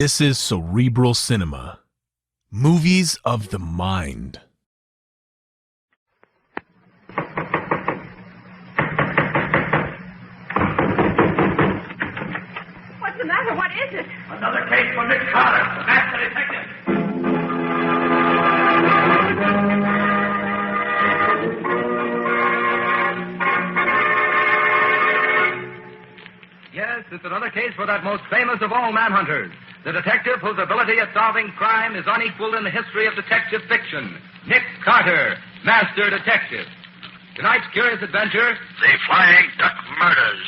This is Cerebral Cinema. Movies of the mind. What's the matter? What is it? Another case for Nick Carter, the master detective. Yes, it's another case for that most famous of all manhunters, the detective whose ability at solving crime is unequaled in the history of detective fiction, Nick Carter, master detective. Tonight's curious adventure, The Flying Duck Murders.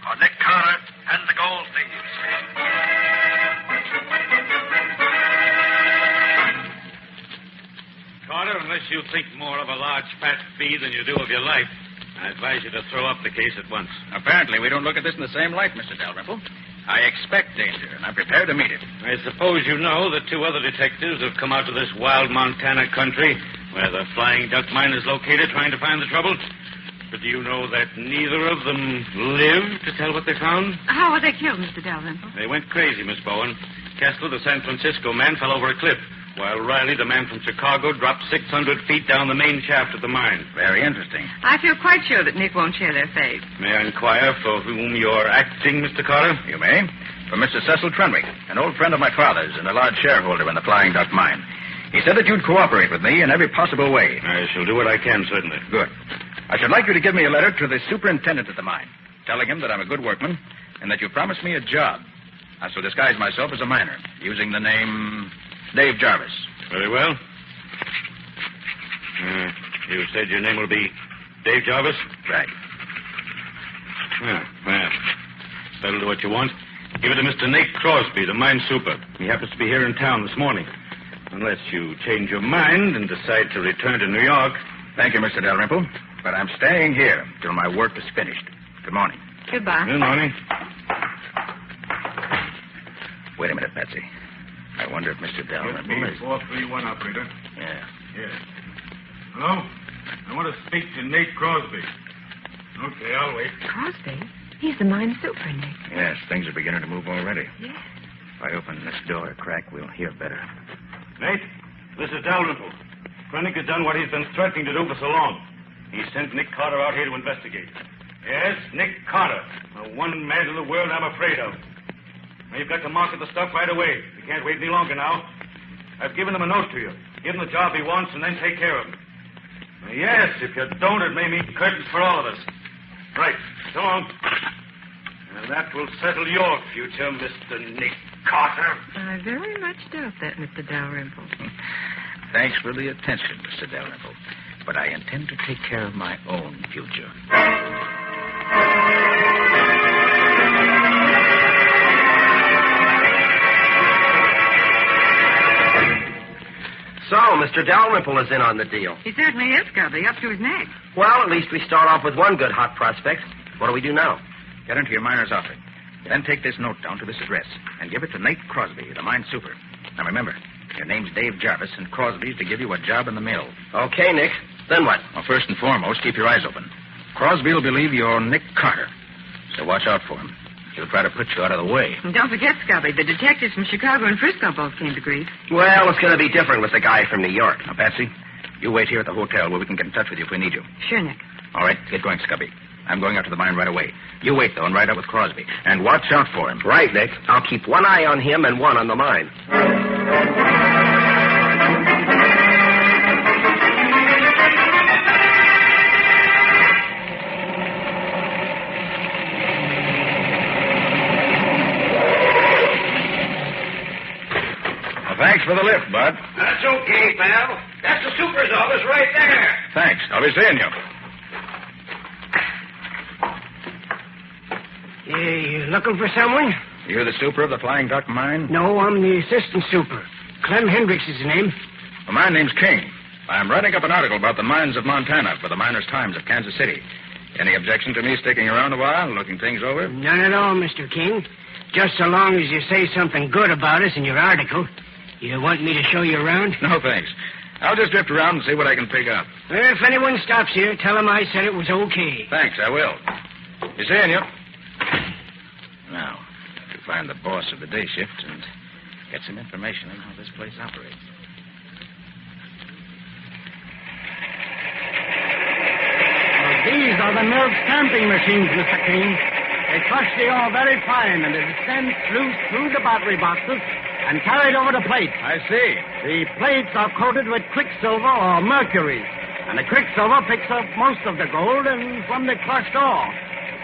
For Nick Carter and the Gold Thieves. Carter, unless you think more of a large fat fee than you do of your life, I advise you to throw up the case at once. apparently we don't look at this in the same light, Mr. Dalrymple. I expect danger, and I'm prepared to meet it. I suppose you know that two other detectives have come out to this wild Montana country where the Flying Duck Mine is located trying to find the trouble. But do you know that neither of them lived to tell what they found? How were they killed, Mr. Dalrymple? They went crazy, Miss Bowen. Kessler, the San Francisco man, fell over a cliff, while Riley, the man from Chicago, dropped 600 feet down the main shaft of the mine. Very interesting. I feel quite sure that Nick won't share their fate. May I inquire for whom you're acting, Mr. Carter? You may. For Mr. Cecil Trenwick, an old friend of my father's and a large shareholder in the Flying Duck Mine. He said that you'd cooperate with me in every possible way. I shall do what I can, certainly. Good. I should like you to give me a letter to the superintendent at the mine, telling him that I'm a good workman and that you promised me a job. I shall disguise myself as a miner, using the name Dave Jarvis. Very well. You said your name will be Dave Jarvis? Right. Well, that'll do what you want. Give it to Mr. Nate Crosby, the mine super. He happens to be here in town this morning. Unless you change your mind and decide to return to New York. Thank you, Mr. Dalrymple. But I'm staying here till my work is finished. Good morning. Goodbye. Good morning. Wait a minute, Patsy. I wonder if Mr. Dalrymple is... 431, operator. Yeah. Yes. Hello? I want to speak to Nate Crosby. Okay, I'll wait. Crosby? He's the mine super, Nick. Yes, things are beginning to move already. Yes. If I open this door a crack, we'll hear better. Nate, this is Dalrymple. Krennic has done what he's been threatening to do for so long. He sent Nick Carter out here to investigate. Yes, Nick Carter, the one man in the world I'm afraid of. Now, you've got to market the stuff right away. You can't wait any longer now. I've given him a note to you. Give him the job he wants and then take care of him. Now, yes, if you don't, it may mean curtains for all of us. Right. So long. And that will settle your future, Mr. Nick Carter. I very much doubt that, Mr. Dalrymple. Thanks for the attention, Mr. Dalrymple. But I intend to take care of my own future. So, Mr. Dalrymple is in on the deal. He certainly is, Scubby, up to his neck. Well, at least we start off with one good hot prospect. What do we do now? Get into your miner's outfit. Then take this note down to this address and give it to Nate Crosby, the mine super. Now, remember, your name's Dave Jarvis, and Crosby's to give you a job in the mill. Okay, Nick. Then what? Well, first and foremost, keep your eyes open. Crosby will believe you're Nick Carter, so watch out for him. He'll try to put you out of the way. And don't forget, Scubby, the detectives from Chicago and Frisco both came to grief. Well, it's going to be different with the guy from New York. Now, Patsy, you wait here at the hotel where we can get in touch with you if we need you. Sure, Nick. All right, get going, Scubby. I'm going out to the mine right away. You wait, though, and ride out with Crosby. And watch out for him. Right, Nick. I'll keep one eye on him and one on the mine. Thanks for the lift, Bud. That's okay, pal. That's the super's office right there. Thanks. I'll be seeing you. You looking for someone? You the super of the Flying Duck Mine? No, I'm the assistant super. Clem Hendricks is the name. Well, my name's King. I'm writing up an article about the mines of Montana for the Miners' Times of Kansas City. Any objection to me sticking around a while, looking things over? None at all, Mr. King. Just so long as you say something good about us in your article. You want me to show you around? No, thanks. I'll just drift around and see what I can pick up. Well, if anyone stops here, tell them I said it was okay. Thanks, I will. Be seeing you. Now, to find the boss of the day shift and get some information on how this place operates. These are the nerve stamping machines, Mr. King. They crush the ore very fine, and it is then sluiced through the battery boxes and carried over to plates. I see. The plates are coated with quicksilver or mercury, and the quicksilver picks up most of the gold and from the crushed ore.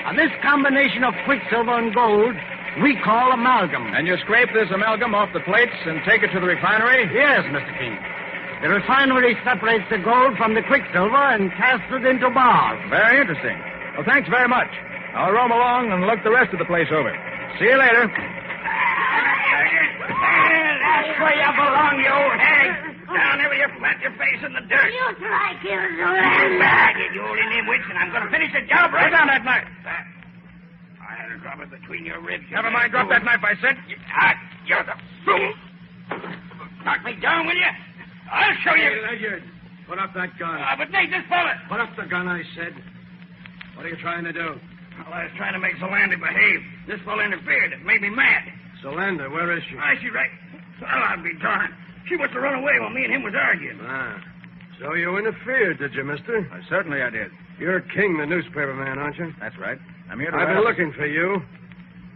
And this combination of quicksilver and gold we call amalgam. And you scrape this amalgam off the plates and take it to the refinery? Yes, Mr. King. The refinery separates the gold from the quicksilver and casts it into bars. Very interesting. Well, thanks very much. I'll roam along and look the rest of the place over. See you later. That's where you belong, you old hag. Down there where you flat your face in the dirt. You try killing the Stand land. back, you old Indian witch, and I'm going to finish the job right. Lay down that knife. I had to drop it between your ribs. Never mind. Drop that knife, I said. You're the fool. Knock me down, will you? I'll show you. Hey, Ledyard, put up that gun. But Nate, this bullet. Put up the gun, I said. What are you trying to do? Well, I was trying to make Zolander behave. This fellow interfered. It made me mad. Solander, where is she? She's right. Well, I'll be darned. She must have run away while me and him was arguing. Ah. So you interfered, did you, mister? Certainly I did. You're King, the newspaper man, aren't you? That's right. I'm here to... I've been looking for you.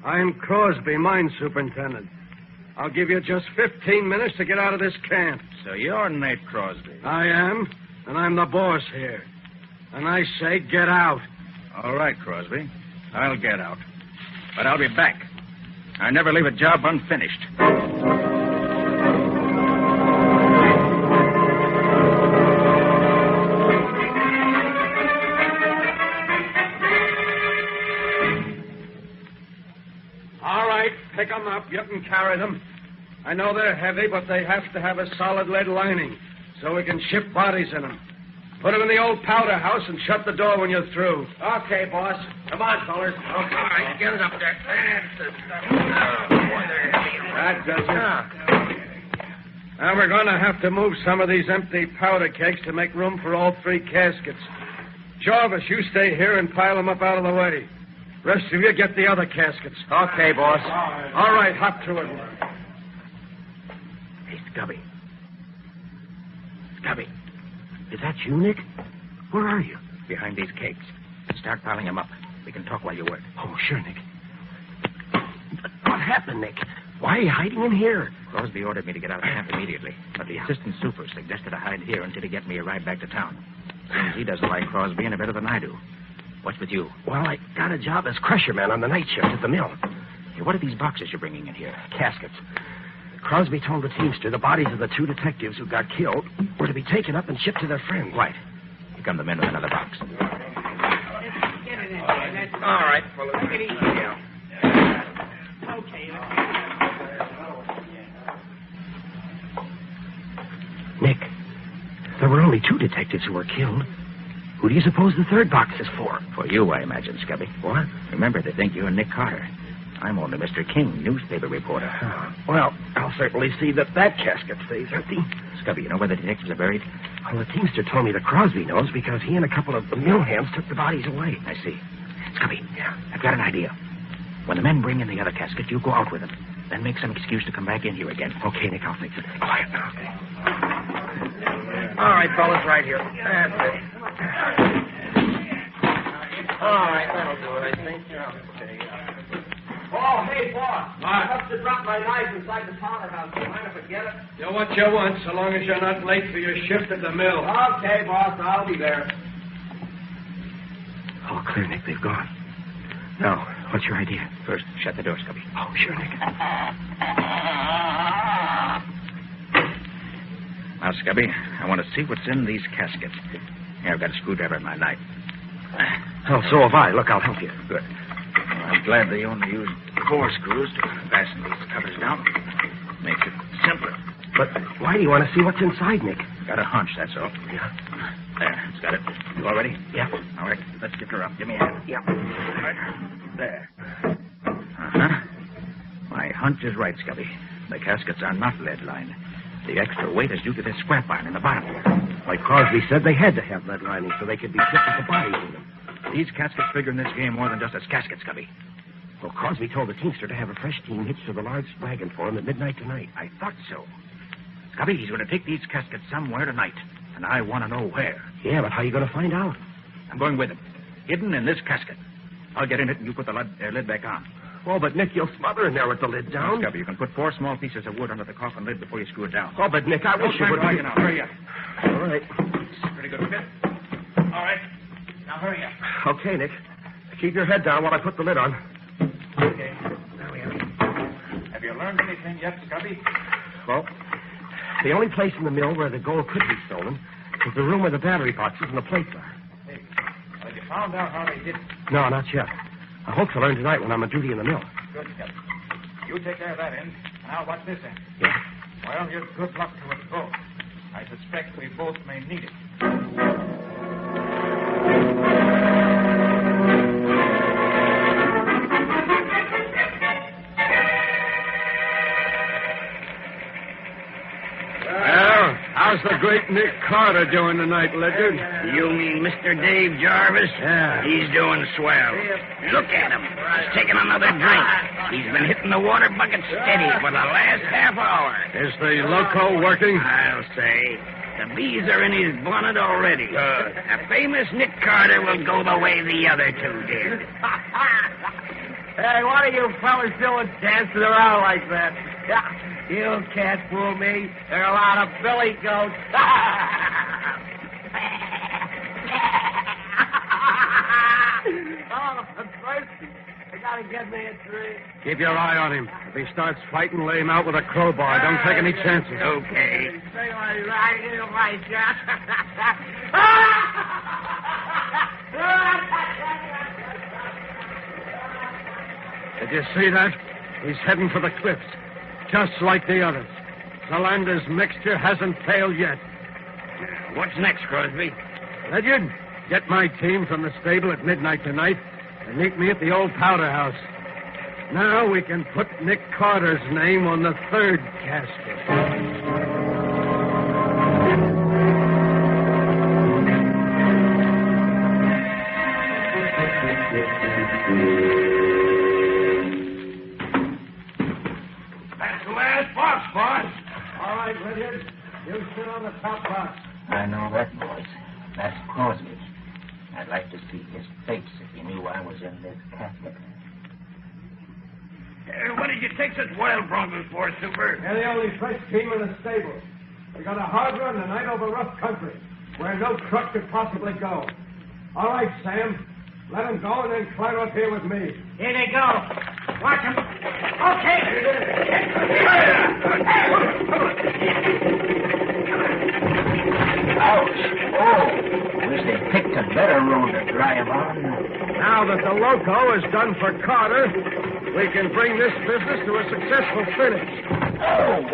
I'm Crosby, mine superintendent. I'll give you just 15 minutes to get out of this camp. So you're Nate Crosby. I am, and I'm the boss here. And I say get out. All right, Crosby. I'll get out. But I'll be back. I never leave a job unfinished. All right, pick them up. You can carry them. I know they're heavy, but they have to have a solid lead lining so we can ship bodies in them. Put them in the old powder house and shut the door when you're through. Okay, boss. Come on, fellas. Okay. All right, get it up there. That does it. Now, we're going to have to move some of these empty powder kegs to make room for all three caskets. Jarvis, you stay here and pile them up out of the way. Rest of you get the other caskets. Okay, boss. All right, hop to it. Hey, Scubby. Scubby. Is that you, Nick? Where are you? Behind these kegs. Start piling them up. We can talk while you work. Oh, sure, Nick. What happened, Nick? Why are you hiding in here? Crosby ordered me to get out of camp immediately, but the assistant super suggested I hide here until he gets me a ride back to town. Seems he doesn't like Crosby any better than I do. What's with you? Well, I got a job as crusherman on the night shift at the mill. Hey, what are these boxes you're bringing in here? Caskets. Crosby told the teamster the bodies of the two detectives who got killed were to be taken up and shipped to their friends. Right. Here come the men with another box. All right, fellas. Take it easy now. Nick, there were only two detectives who were killed. Who do you suppose the third box is for? For you, I imagine, Scubby. What? Remember, they think you're Nick Carter. I'm only Mr. King, newspaper reporter. Well, I'll certainly see that casket stays empty. Scubby, you know where the detectives are buried? Well, the teamster told me that Crosby knows because he and a couple of the mill hands took the bodies away. I see. Scubby, I've got an idea. When the men bring in the other casket, you go out with them. Then make some excuse to come back in here again. Okay, Nick, I'll fix it. Quiet now. Okay. All right, fellas, right here. That's it. All right, that'll do it, I think. Okay. Oh, hey, boss. I must have dropped my knife inside the powder house. Do you mind if I get it? Do what you want, so long as you're not late for your shift at the mill. Okay, boss, I'll be there. All clear, Nick. They've gone. Now, what's your idea? First, shut the door, Scubby. Oh, sure, Nick. Now, Scubby, I want to see what's in these caskets. Here, I've got a screwdriver and my knife. Oh, so have I. Look, I'll help you. Good. Well, I'm glad they only used 4 screws to fasten these covers down. Makes it simpler. But why do you want to see what's inside, Nick? Got a hunch, that's all. Yeah. There, it's got it. You all ready? Yeah. All right, let's get her up. Give me a hand. Yeah. Right. There. Uh-huh. My hunch is right, Scubby. The caskets are not lead-lined. The extra weight is due to this scrap iron in the bottom. Like Crosby said, they had to have lead lining so they could be shipped with the bodies in them. These caskets figure in this game more than just as caskets, Scubby. Well, Crosby told the teamster to have a fresh team hitched to the large wagon for him at midnight tonight. I thought so. Scubby, he's going to take these caskets somewhere tonight, and I want to know where. Yeah, but how are you going to find out? I'm going with him. Hidden in this casket. I'll get in it and you put the lid back on. Oh, but Nick, you'll smother in there with the lid down. Scubby, you can put 4 small pieces of wood under the coffin lid before you screw it down. Oh, but Nick, I wish you would... Now, hurry up. All right. Pretty good fit. All right. Now, hurry up. Okay, Nick. Keep your head down while I put the lid on. Okay. There we are. Have you learned anything yet, Scubby? Well, the only place in the mill where the gold could be stolen is the room where the battery boxes and the plates are. Hey, have you found out how they did it? No, not yet. I hope to learn tonight when I'm on duty in the mill. Good, Scubby. You take care of that end, and I'll watch this end. Yeah? Well, here's good luck to us both. I suspect we both may need it. Well, how's the great Nick Carter doing tonight, Ledyard? You mean Mr. Dave Jarvis? Yeah. He's doing swell. Look at him. He's taking another drink. He's been hitting the water bucket steady for the last half hour. Is the loco working? I'll say. The bees are in his bonnet already. A famous Nick Carter will go the way the other two did. Hey, what are you fellas doing dancing around like that? You can't fool me. There are a lot of billy goats. Oh, I'm thirsty. I gotta get me a drink. Keep your eye on him. If he starts fighting, lay him out with a crowbar. Don't take any chances. Okay. Say what he's right here, my shot. Did you see that? He's heading for the cliffs, just like the others. Solander's mixture hasn't failed yet. What's next, Crosby? Ledyard, get my team from the stable at midnight tonight and meet me at the old powder house. Now we can put Nick Carter's name on the 3rd casket. That's the last box, boss. All right, Ledyard. You sit on the top box. I know that, boys. That's Crosby. I'd like to see his face if he knew I was in this casket. What did you take such wild broncos for, Super? They're the only fresh team in the stable. We got a hard run tonight over rough country, where no truck could possibly go. All right, Sam. Let them go and then climb up here with me. Here they go. Watch them. Okay. Ouch! Oh! Wish they picked a better road to dry him on. Now that the loco is done for Carter, we can bring this business to a successful finish. Oh!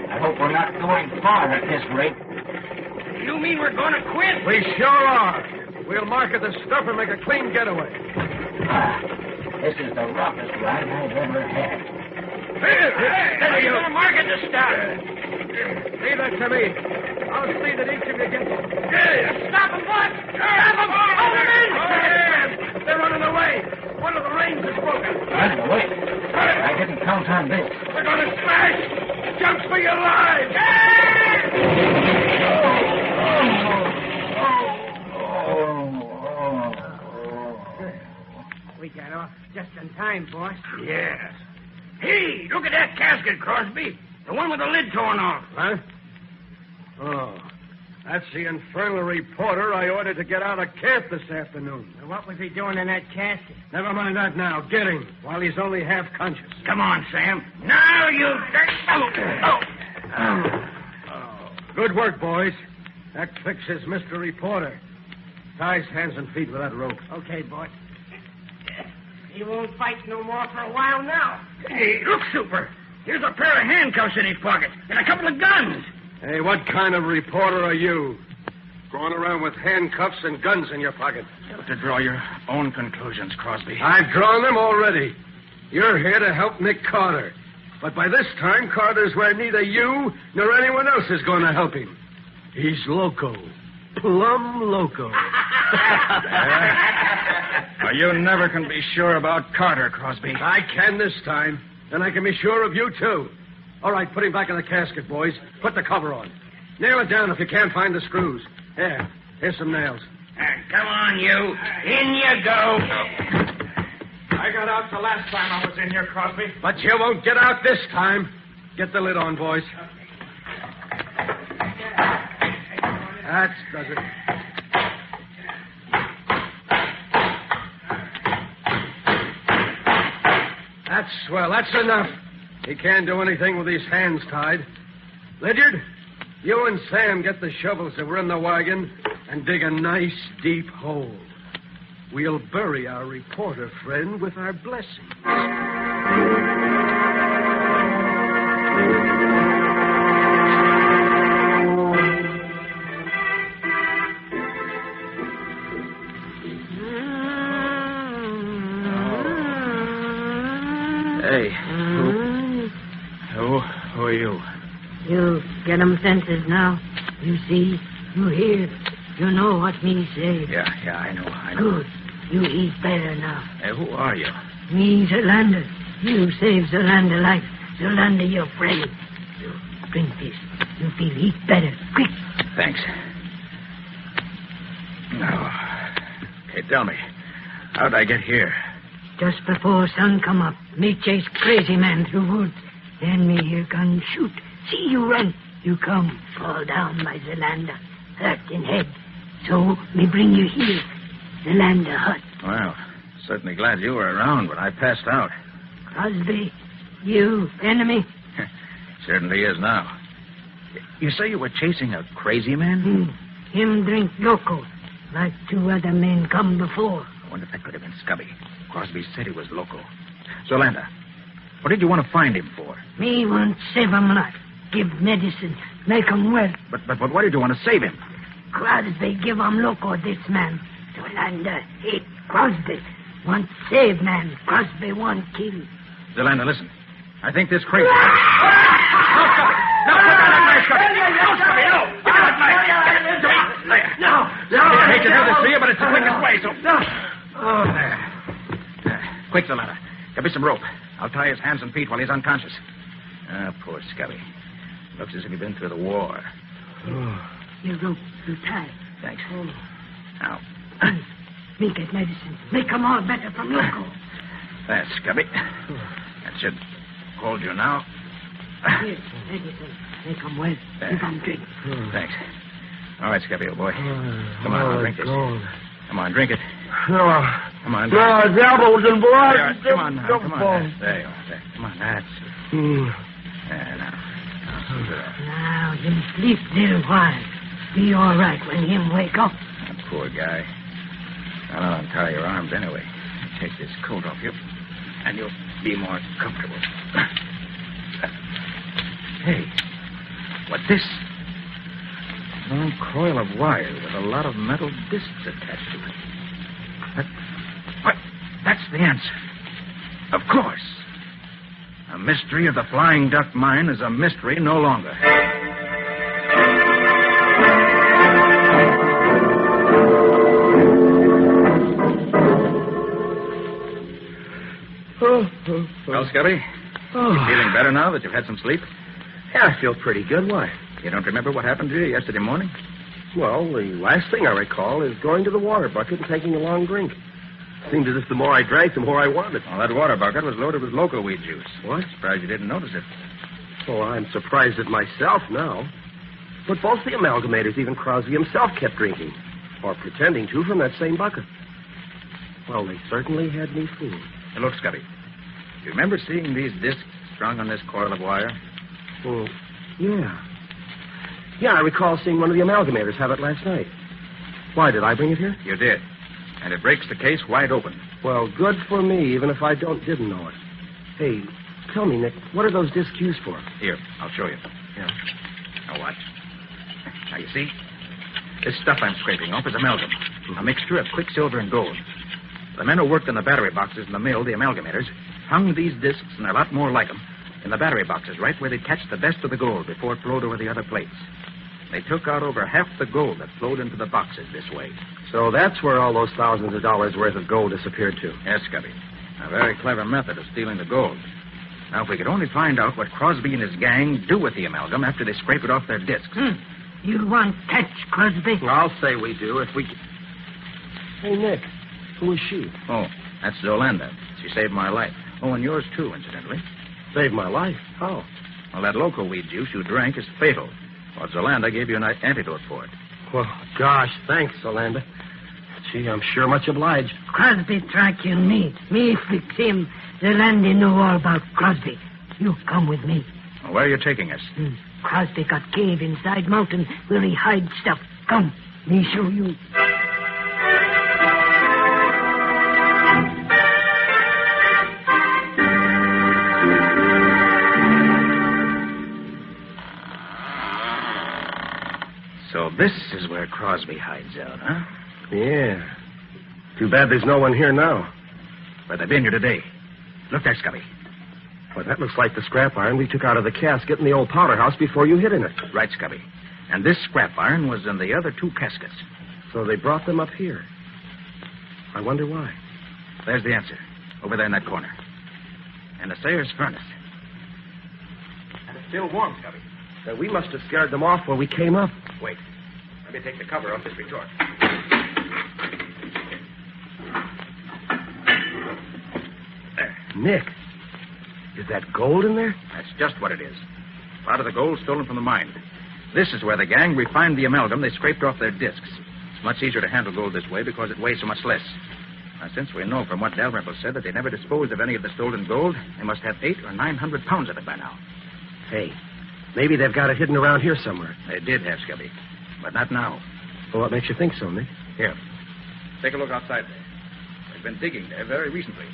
I hope we're not going far at this rate. You mean we're going to quit? We sure are. We'll market the stuff and make a clean getaway. This is the roughest ride I've ever had. Hey, you're going to market the stuff. Leave that to me. I'll see that each of you gets it. Stop them, boss. Grab them. Hold them in. They're running away. One of the reins is broken. Running away? I didn't count on this. We're going to smash. Jump for your lives. We got off just in time, boss. Yes. Hey, look at that casket, Crosby. The one with the lid torn off. Huh? Oh, that's the infernal reporter I ordered to get out of camp this afternoon. What was he doing in that casket? Never mind that now. Get him while he's only half conscious. Come on, Sam. Now you... Good work, boys. That fixes Mr. Reporter. Tie his hands and feet with that rope. Okay, boss. He won't fight no more for a while now. Hey, look, Super. Here's a pair of handcuffs in his pocket and a couple of guns. Hey, what kind of reporter are you? Going around with handcuffs and guns in your pocket. You have to draw your own conclusions, Crosby. I've drawn them already. You're here to help Nick Carter. But by this time, Carter's where neither you nor anyone else is going to help him. He's loco. Plumb loco. Well, you never can be sure about Carter, Crosby. I can this time. And I can be sure of you, too. All right, put him back in the casket, boys. Put the cover on. Nail it down if you can't find the screws. Here's some nails. Come on, you. In you go. I got out the last time I was in here, Crosby. But you won't get out this time. Get the lid on, boys. That does it. That's swell. That's enough. He can't do anything with his hands tied. Lydiard, you and Sam get the shovels that were in the wagon and dig a nice, deep hole. We'll bury our reporter friend with our blessing. Hey, who are you? You get 'em senses now. You see, you hear, you know what me say. Yeah, I know. Good. You eat better now. Hey, who are you? Me, Zolander. You save Zolander life. Zolander, your friend. You drink this. You feel eat better. Quick. Thanks. No. Okay, tell me, how'd I get here? Just before sun come up, me chase crazy man through woods. Then me hear gun shoot. See you run. You come, fall down by Zolander. Hurt in head. So me bring you here. Zolander hut. Well, certainly glad you were around when I passed out. Crosby, you enemy? Certainly is now. You say you were chasing a crazy man? Him drink loco, like 2 other men come before. I wonder if that could have been Scubby. Crosby said he was loco. Zolander, what did you want to find him for? Me want save him life. Give medicine. Make him well. But why did you want to save him? Crosby give him loco, this man. Zolander hate Crosby. Want save man. Crosby want kill. Zolander, listen. I think this crazy... No. I hate to do this to you, but it's the quickest way, so... Oh, there. Quick, Zolander. Get me some rope. I'll tie his hands and feet while he's unconscious. Poor Scubby. Looks as if he'd been through the war. You rope, you tie. Thanks. Now. Me get medicine. Make 'em all better from loco. That's Scubby. That should hold you now. Here, medicine. Make 'em well. Give 'em drink. Thanks. All right, Scubby, old boy. Come on, I'll drink this. Come on, drink it. No. Come on. No, devils and blood. Come on now. Come on. There you are. There. Come on. That's it. There, now. Now, him sleep little while. Be all right when him wake up. That poor guy. I'll untie your arms anyway. Take this coat off you, and you'll be more comfortable. Hey, what's this? A long coil of wire with a lot of metal discs attached to it. What? That's the answer. Of course. A mystery of the Flying Duck Mine is a mystery no longer. Well, Scubby, you feeling better now that you've had some sleep? Yeah, I feel pretty good. Why? You don't remember what happened to you yesterday morning? Well, the last thing I recall is going to the water bucket and taking a long drink. Seemed as if the more I drank, the more I wanted. Well, that water bucket was loaded with loco weed juice. What? Surprised you didn't notice it. Well, I'm surprised at myself now. But both the amalgamators, even Crosby himself, kept drinking. Or pretending to from that same bucket. Well, they certainly had me fooled. Hey, look, Scubby. You remember seeing these discs strung on this coil of wire? Well, yeah. Yeah, I recall seeing one of the amalgamators have it last night. Why, did I bring it here? You did. And it breaks the case wide open. Well, good for me, even if I didn't know it. Hey, tell me, Nick, what are those discs used for? Here, I'll show you. Yeah. Now watch. Now, you see? This stuff I'm scraping off is amalgam. A mixture of quicksilver and gold. The men who worked in the battery boxes in the mill, the amalgamators, hung these discs, and a lot more like them, in the battery boxes, right where they catch the best of the gold before it flowed over the other plates. They took out over half the gold that flowed into the boxes this way. So that's where all those thousands of dollars worth of gold disappeared to. Yes, Scubby. A very clever method of stealing the gold. Now, if we could only find out what Crosby and his gang do with the amalgam after they scrape it off their discs. You want catch, Crosby? I'll say we do if we... Hey, Nick, who is she? Oh, that's Zolanda. She saved my life. Oh, and yours, too, incidentally. Saved my life? How? Well, that local weed juice you drank is fatal. Well, Zolanda gave you an antidote for it. Well, gosh, thanks, Zolanda. Gee, I'm sure much obliged. Crosby try kill me. Me fix him. The Landy know all about Crosby. You come with me. Well, where are you taking us? Crosby got cave inside mountain where he hide stuff. Come, me show you. So this is where Crosby hides out, huh? Yeah. Too bad there's no one here now. Where'd they been here today? Look there, Scubby. Well, that looks like the scrap iron we took out of the casket in the old powder house before you hid in it. Right, Scubby. And this scrap iron was in the other two caskets. So they brought them up here. I wonder why. There's the answer. Over there in that corner. And the Sayer's furnace. And it's still warm, Scubby. Then we must have scared them off when we came up. Wait. Let me take the cover off this retort. There. Nick, is that gold in there? That's just what it is. Part of the gold stolen from the mine. This is where the gang refined the amalgam they scraped off their discs. It's much easier to handle gold this way because it weighs so much less. Now, since we know from what Dalrymple said that they never disposed of any of the stolen gold, they must have 800 or 900 pounds of it by now. Hey, maybe they've got it hidden around here somewhere. They did have, Scubby. But not now. Well, what makes you think so, Nick? Here. Take a look outside there. They've been digging there very recently.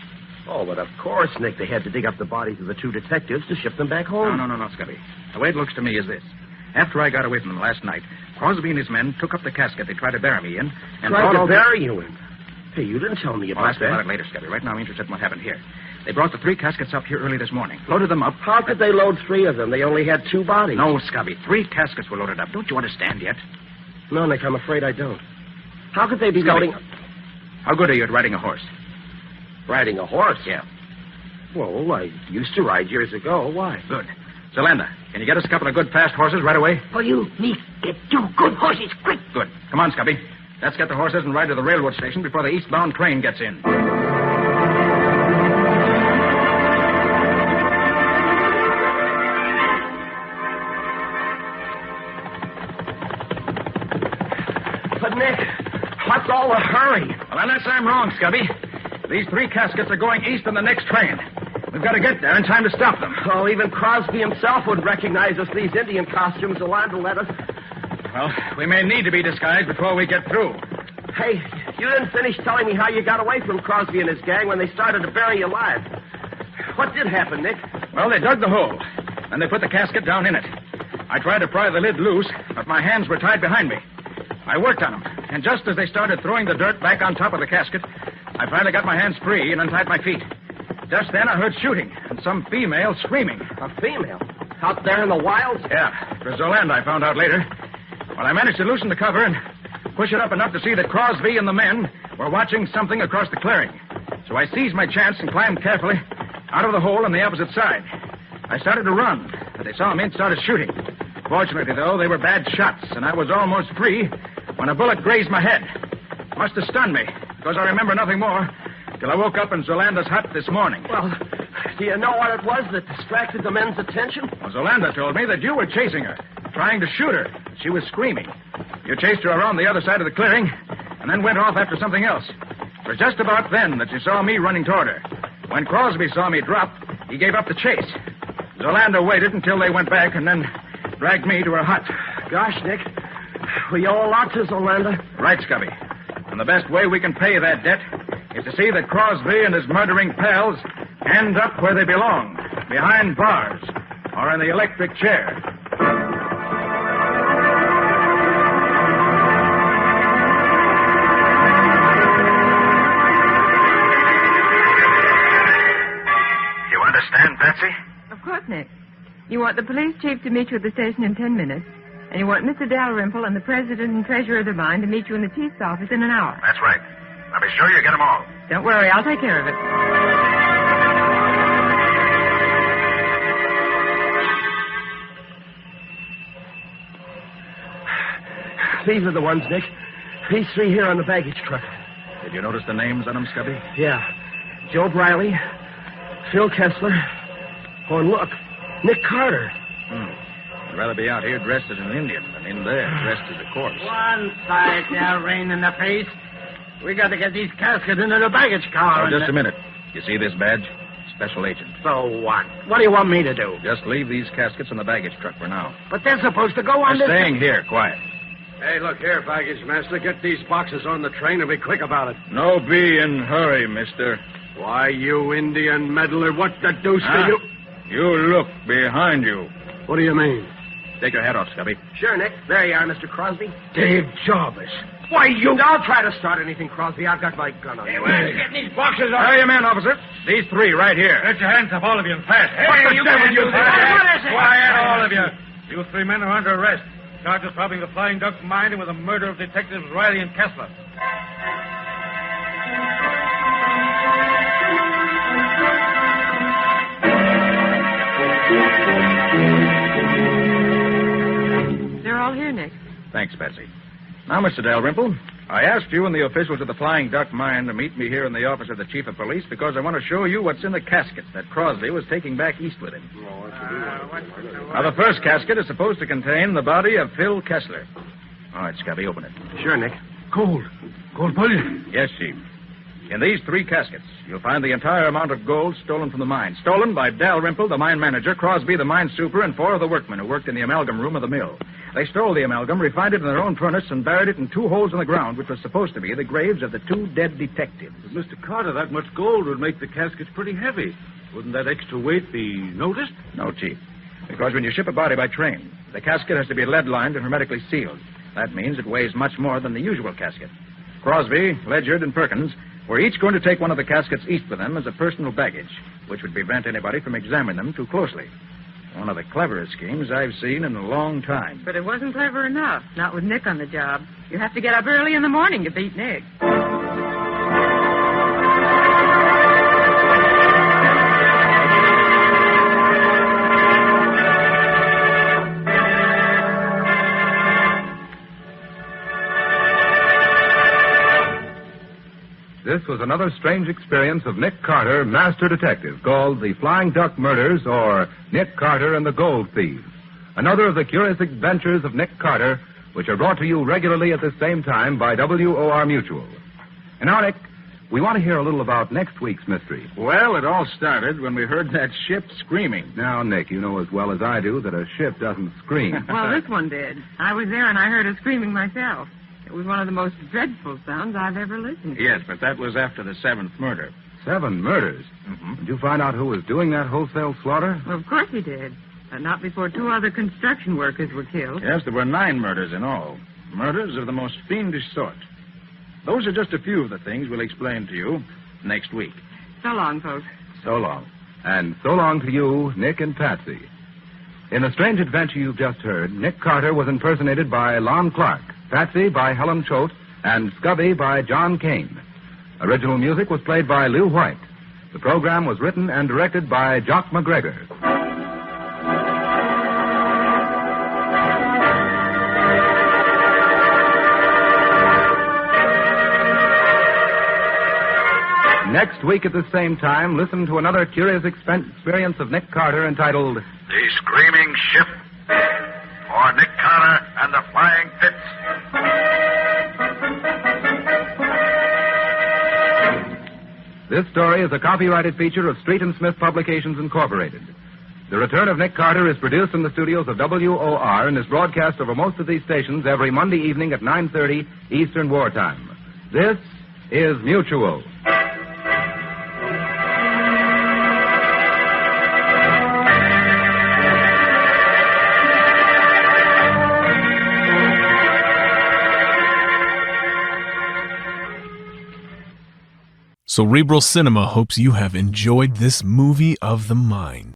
Oh, but of course, Nick, they had to dig up the bodies of the two detectives to ship them back home. No, Scubby. The way it looks to me is this. After I got away from them last night, Crosby and his men took up the casket they tried to bury me in and tried to bury you in? Hey, you didn't tell me about that. that. I'll about it later, Scubby. Right now I'm interested in what happened here. They brought the 3 caskets up here early this morning, loaded them up. How could they load 3 of them? They only had 2 bodies. No, Scubby. 3 caskets were loaded up. Don't you understand yet? No, Nick, I'm afraid I don't. How could they be Scubby, loading... How good are you at riding a horse? Riding a horse? Yeah. Well, I used to ride years ago. Why? Good. Zolanda, can you get us a couple of good fast horses right away? For you, me, get 2 good horses, quick. Good. Come on, Scubby. Let's get the horses and ride to the railroad station before the eastbound train gets in. But, Nick, what's all the hurry? Well, unless I'm wrong, Scubby. These 3 caskets are going east on the next train. We've got to get there in time to stop them. Oh, even Crosby himself would recognize us, these Indian costumes Zolanda let us. Well, we may need to be disguised before we get through. Hey, you didn't finish telling me how you got away from Crosby and his gang when they started to bury you alive. What did happen, Nick? Well, they dug the hole, and they put the casket down in it. I tried to pry the lid loose, but my hands were tied behind me. I worked on them, and just as they started throwing the dirt back on top of the casket, I finally got my hands free and untied my feet. Just then, I heard shooting and some female screaming. A female? Out there in the wilds? Yeah. It was Zolanda, I found out later. Well, I managed to loosen the cover and push it up enough to see that Crosby and the men were watching something across the clearing. So I seized my chance and climbed carefully out of the hole on the opposite side. I started to run, but they saw me and started shooting. Fortunately, though, they were bad shots, and I was almost free when a bullet grazed my head. It must have stunned me, because I remember nothing more till I woke up in Zolanda's hut this morning. Well, do you know what it was that distracted the men's attention? Well, Zolanda told me that you were chasing her, trying to shoot her. She was screaming. You chased her around the other side of the clearing, and then went off after something else. It was just about then that you saw me running toward her. When Crosby saw me drop, he gave up the chase. Zolanda waited until they went back and then dragged me to her hut. Gosh, Nick, we owe a lot to Zolanda. Right, Scubby. And the best way we can pay that debt is to see that Crosby and his murdering pals end up where they belong, behind bars or in the electric chair. You understand, Patsy? Of course, Nick. You want the police chief to meet you at the station in 10 minutes, And you want Mr. Dalrymple and the president and treasurer of the mine to meet you in the chief's office in an hour. That's right. Now be sure you get them all. Don't worry, I'll take care of it. These are the ones, Nick. These three here on the baggage truck. Did you notice the names on them, Scubby? Yeah. Joe Briley, Phil Kessler. Oh, and look, Nick Carter. I'd rather be out here dressed as an Indian than in there dressed as a corpse. One side, now, rain in the face. We got to get these caskets into the baggage car. Oh, just a minute. You see this badge? Special agent. So what? What do you want me to do? Just leave these caskets in the baggage truck for now. But they're supposed to go on They're this... staying here, quiet. Hey, look here, baggage master. Get these boxes on the train and be quick about it. No be in hurry, mister. Why, you Indian meddler, what the deuce do you... You look behind you. What do you mean? Take your hat off, Scubby. Sure, Nick. There you are, Mr. Crosby. Dave Jarvis. Why, you... Don't try to start anything, Crosby. I've got my gun on you. Where's getting these boxes on? Hurry, your man, officer. These three right here. Get your hands up, all of you, and fast. Hey, what the devil you... What is it? Quiet, all of you. You three men are under arrest. Charged of robbing the Flying Duck mine and with the murder of Detectives Riley and Kessler. They're all here, Nick. Thanks, Patsy. Now, Mr. Dalrymple, I asked you and the officials of the Flying Duck mine to meet me here in the office of the chief of police because I want to show you what's in the caskets that Crosby was taking back east with him. Now, the first casket is supposed to contain the body of Phil Kessler. All right, Scubby, open it. Sure, Nick. Gold. Gold bullion. Yes, Chief. In these three caskets, you'll find the entire amount of gold stolen from the mine. Stolen by Dalrymple, the mine manager, Crosby, the mine super, and four of the workmen who worked in the amalgam room of the mill. They stole the amalgam, refined it in their own furnace, and buried it in two holes in the ground, which were supposed to be the graves of the two dead detectives. But, Mr. Carter, that much gold would make the caskets pretty heavy. Wouldn't that extra weight be noticed? No, Chief. Because when you ship a body by train, the casket has to be lead-lined and hermetically sealed. That means it weighs much more than the usual casket. Crosby, Ledyard, and Perkins were each going to take one of the caskets east with them as a personal baggage, which would prevent anybody from examining them too closely. One of the cleverest schemes I've seen in a long time. But it wasn't clever enough. Not with Nick on the job. You have to get up early in the morning to beat Nick. This was another strange experience of Nick Carter, master detective, called The Flying Duck Murders or Nick Carter and the Gold Thieves. Another of the curious adventures of Nick Carter, which are brought to you regularly at the same time by WOR Mutual. And now, Nick, we want to hear a little about next week's mystery. Well, it all started when we heard that ship screaming. Now, Nick, you know as well as I do that a ship doesn't scream. Well, this one did. I was there and I heard her screaming myself. It was one of the most dreadful sounds I've ever listened to. Yes, but that was after the seventh murder. 7 murders? Mm-hmm. Did you find out who was doing that wholesale slaughter? Well, of course he did. But not before 2 other construction workers were killed. Yes, there were 9 murders in all. Murders of the most fiendish sort. Those are just a few of the things we'll explain to you next week. So long, folks. So long. And so long to you, Nick and Patsy. In the strange adventure you've just heard, Nick Carter was impersonated by Lon Clark, Patsy by Helen Choate, and Scubby by John Kane. Original music was played by Lew White. The program was written and directed by Jock McGregor. Next week at the same time, listen to another curious experience of Nick Carter entitled The Screaming Ship, or Nick Carter and the Flying Fits. This story is a copyrighted feature of Street and Smith Publications, Incorporated. The Return of Nick Carter is produced in the studios of WOR and is broadcast over most of these stations every Monday evening at 9:30 Eastern Wartime. This is Mutual. Cerebral Cinema hopes you have enjoyed this movie of the mind.